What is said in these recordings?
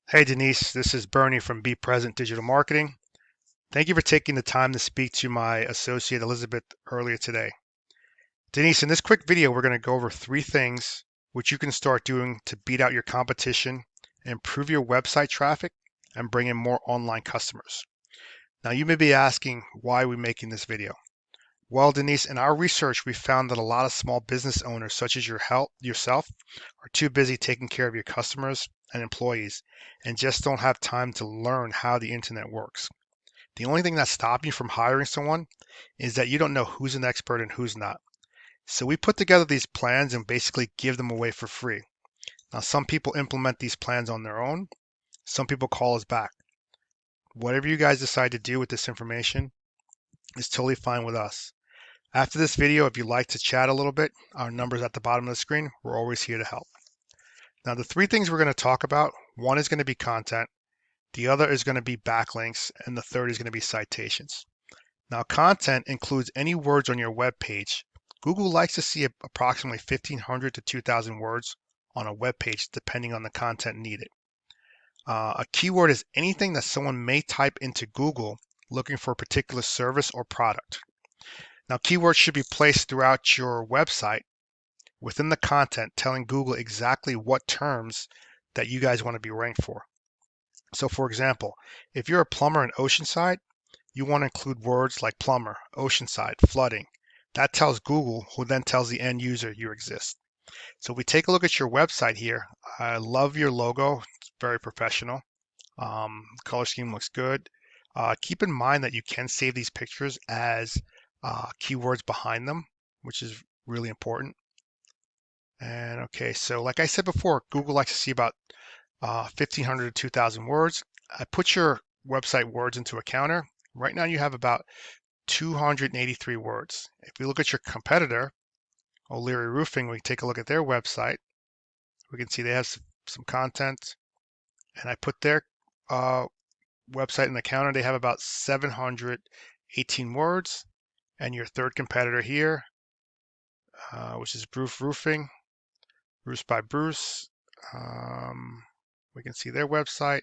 Hey Denise, this is Bernie from Be Present Digital Marketing. Thank you for taking the time to speak to my associate Elizabeth earlier today. Denise, in this quick video, we're going to go over 3 things which you can start doing to beat out your competition, improve your website traffic, and bring in more online customers. Now, you may be asking why we're making this video. Well, Denise, in our research, we found that a lot of small business owners, such as yourself, are too busy taking care of your customers and employees and just don't have time to learn how the internet works. The only thing that's stopping you from hiring someone is that you don't know who's an expert and who's not. So we put together these plans and basically give them away for free. Now, some people implement these plans on their own. Some people call us back. Whatever you guys decide to do with this information is totally fine with us. After this video, if you'd like to chat a little bit, our number's at the bottom of the screen. We're always here to help. Now, the 3 things we're going to talk about, one is going to be content, the other is going to be backlinks, and the third is going to be citations. Now, content includes any words on your web page. Google likes to see approximately 1,500 to 2,000 words on a web page, depending on the content needed. A keyword is anything that someone may type into Google looking for a particular service or product. Now, keywords should be placed throughout your website within the content, telling Google exactly what terms that you guys want to be ranked for. So, for example, if you're a plumber in Oceanside, you want to include words like plumber, Oceanside, flooding. That tells Google, who then tells the end user you exist. So, we take a look at your website here. I love your logo, it's very professional. Color scheme looks good. Keep in mind that you can save these pictures as keywords behind them, which is really important. And okay, so like I said before, Google likes to see about 1,500 to 2,000 words. I put your website words into a counter. Right now you have about 283 words. If we look at your competitor, O'Leary Roofing, we take a look at their website. We can see they have some content, and I put their website in the counter. They have about 718 words. And your third competitor here, which is Bruce Roofing, Bruce by Bruce. We can see their website.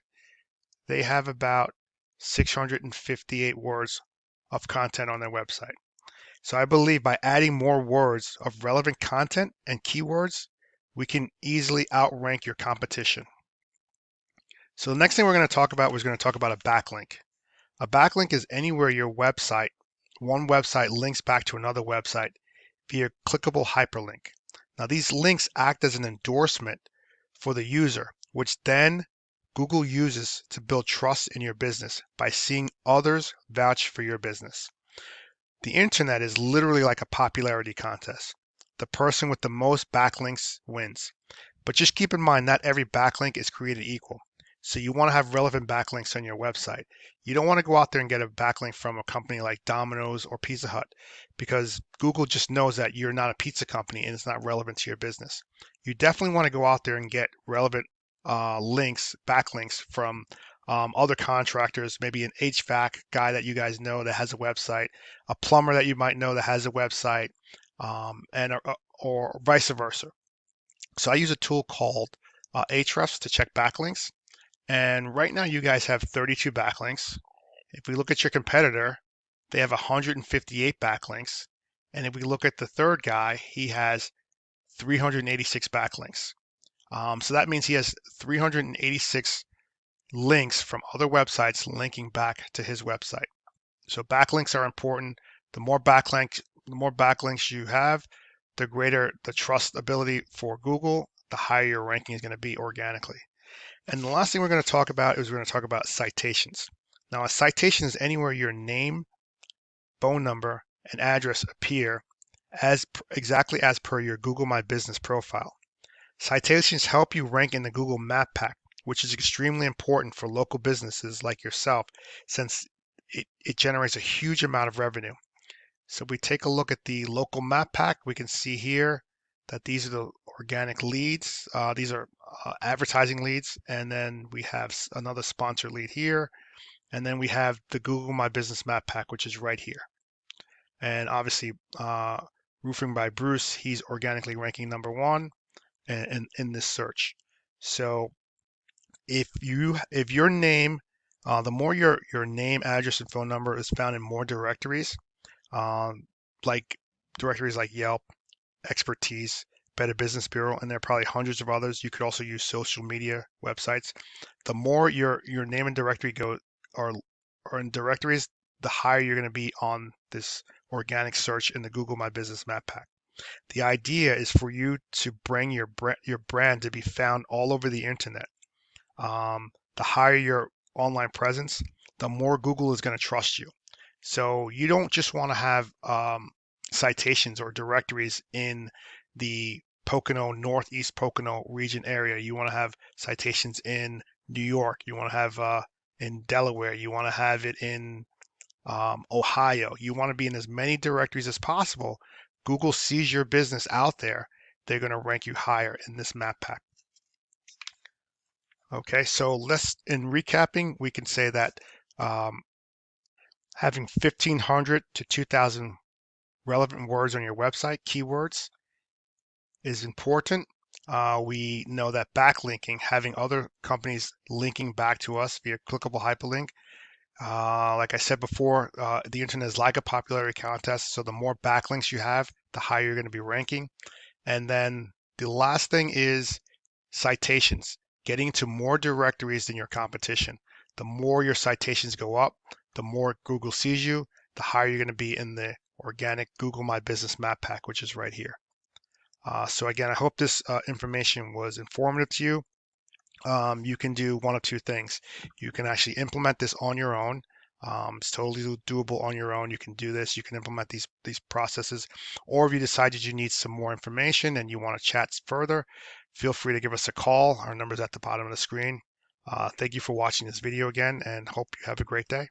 They have about 658 words of content on their website. So I believe by adding more words of relevant content and keywords, we can easily outrank your competition. So the next thing we're going to talk about was going to talk about a backlink. A backlink is anywhere one website links back to another website via clickable hyperlink. Now these links act as an endorsement for the user, which then Google uses to build trust in your business by seeing others vouch for your business. The internet is literally like a popularity contest. The person with the most backlinks wins. But just keep in mind, not every backlink is created equal. So you want to have relevant backlinks on your website. You don't want to go out there and get a backlink from a company like Domino's or Pizza Hut because Google just knows that you're not a pizza company and it's not relevant to your business. You definitely want to go out there and get relevant backlinks from other contractors, maybe an HVAC guy that you guys know that has a website, a plumber that you might know that has a website, and or vice versa. So I use a tool called Ahrefs to check backlinks. And right now you guys have 32 backlinks. If we look at your competitor, they have 158 backlinks. And if we look at the third guy, he has 386 backlinks. So that means he has 386 links from other websites linking back to his website. So backlinks are important. The more backlinks you have, the greater the trust ability for Google, the higher your ranking is going to be organically. And the last thing we're going to talk about is we're going to talk about citations. Now, a citation is anywhere your name, phone number, and address appear exactly as per your Google My Business profile. Citations help you rank in the Google Map Pack, which is extremely important for local businesses like yourself since it generates a huge amount of revenue. So if we take a look at the local map pack, we can see here that these are the organic leads. These are advertising leads. And then we have another sponsor lead here. And then we have the Google My Business map pack, which is right here. And obviously, Roofing by Bruce, he's organically ranking #1 in this search. So if your name, the more your name, address, and phone number is found in more directories, um, like directories like Yelp, Expertise, Better Business Bureau, and there are probably hundreds of others. You could also use social media websites. The more your name and directory go are are in directories, the higher you're going to be on this organic search in the Google My Business Map Pack. The idea is for you to bring your brand to be found all over the internet. The higher your online presence, the more Google is going to trust you. So you don't just want to have citations or directories in the Pocono, Northeast Pocono region area. You want to have citations in New York. You want to have in Delaware. You want to have it in Ohio. You want to be in as many directories as possible. Google sees your business out there. They're going to rank you higher in this map pack. Okay, so in recapping, we can say that um, having 1,500 to 2,000 relevant words on your website, keywords, is important. We know that backlinking, having other companies linking back to us via clickable hyperlink, like I said before, the internet is like a popularity contest. So the more backlinks you have, the higher you're going to be ranking. And then the last thing is citations, getting to more directories than your competition. The more your citations go up, the more Google sees you, the higher you're going to be in the organic Google My Business Map Pack, which is right here. So again, I hope this information was informative to you. You can do one of two things. You can actually implement this on your own. It's totally doable on your own. You can do this. You can implement these processes. Or if you decided you need some more information and you want to chat further, feel free to give us a call. Our number's at the bottom of the screen. Thank you for watching this video again, and hope you have a great day.